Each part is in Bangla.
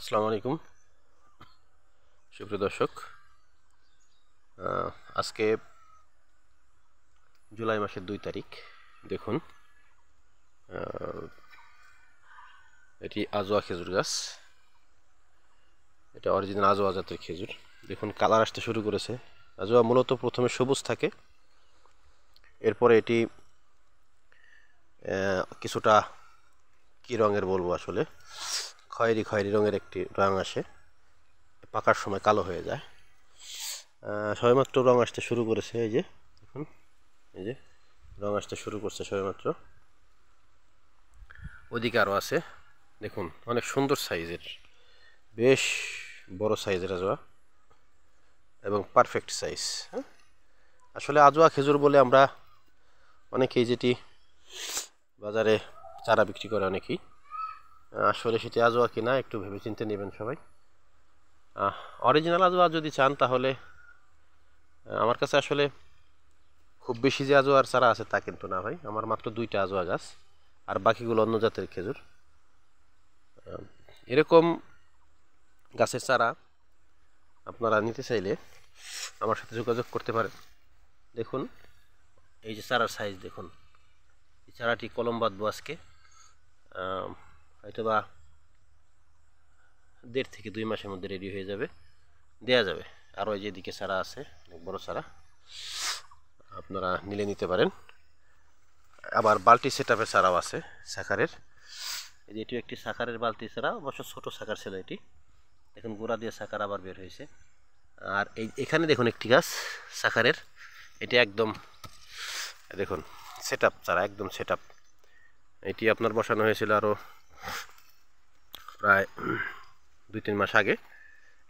আসসালামু আলাইকুম সুপ্রিয় দর্শক। আজকে জুলাই মাসের 2 তারিখ। দেখুন, এটি আজোয়া খেজুর গাছ। এটা অরিজিনাল আজোয়া জাতের খেজুর। দেখুন, কালার আসতে শুরু করেছে। আজোয়া মূলত প্রথমে সবুজ থাকে, এরপরে এটি কিছুটা কি রঙের বলবো, আসলে খয়েরি খয়েরি রঙের একটি রং আসে, পাকার সময় কালো হয়ে যায়। সবেমাত্র রং আসতে শুরু করেছে। এই যে দেখুন, এই যে রং আসতে শুরু করছে সবেমাত্র। ওদিকে আরও আছে, দেখুন অনেক সুন্দর সাইজের, বেশ বড় সাইজের আজোয়া এবং পারফেক্ট সাইজ। আসলে আজোয়া খেজুর বলে আমরা অনেকেই, যেটি বাজারে চারা বিক্রি করে অনেকেই, আসলে সেটি আজোয়া কিনা একটু ভেবেচিন্তে নেবেন সবাই। অরিজিনাল আজোয়া যদি চান তাহলে আমার কাছে আসলে খুব বেশি যে আজোয়ার চারা আছে তা কিন্তু না ভাই, আমার মাত্র 2টা আজোয়া গাছ, আর বাকিগুলো অন্য জাতের খেজুর। এরকম গাছের চারা আপনারা নিতে চাইলে আমার সাথে যোগাযোগ করতে পারেন। দেখুন, এই যে চারার সাইজ দেখুন, এই চারাটি কলম বাঁধবো আজকে, হয়তো বা 1.5 থেকে 2 মাসের মধ্যে রেডি হয়ে যাবে, দেয়া যাবে। আরও এই যেদিকে চারা আছে, অনেক বড় চারা, আপনারা নিলে নিতে পারেন। আবার বালতি সেটআপের চারাও আছে সাকারের। এই যে এটি একটি সাকারের বালতি চারা, অবশ্য ছোট সাকার ছিল এটি। দেখুন, গোড়া দিয়ে সাকার আবার বের হয়েছে। আর এখানে দেখুন একটি গাছ সাকারের, এটি একদম দেখুন সেটআপ চারা, একদম সেটআপ। এটি আপনার বসানো হয়েছিল আরও প্রায় 2-3 মাস আগে,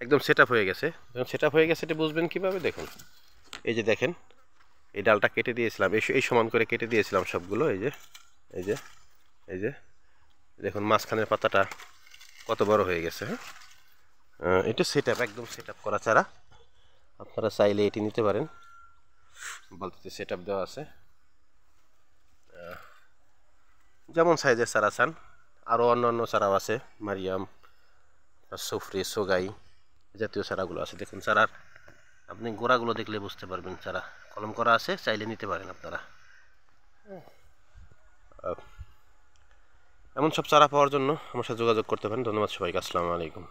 একদম সেটআপ হয়ে গেছে। যখন সেটআপ হয়ে গেছে এটি বুঝবেন কীভাবে, দেখুন এই যে দেখেন, এই ডালটা কেটে দিয়েছিলাম, এই সমান করে কেটে দিয়েছিলাম সবগুলো। এই যে এই যে এই যে দেখুন, মাঝখানের পাতাটা কত বড় হয়ে গেছে। এটা সেটআপ, একদম সেটআপ করা চারা। আপনারা চাইলে এটি নিতে পারেন, বালতিতে সেটআপ দেওয়া আছে। যেমন সাইজের চারা চান, আরও অন্য চারাও আছে, মারিয়াম, সফরি, সোগাই জাতীয় চারাগুলো আছে। দেখুন চারার আপনি গোড়াগুলো দেখলে বুঝতে পারবেন, চারা কলম করা আছে, চাইলে নিতে পারেন আপনারা। এমন সব চারা পাওয়ার জন্য আমার সাথে যোগাযোগ করতে পারেন। ধন্যবাদ সবাইকে। আসসালামু আলাইকুম।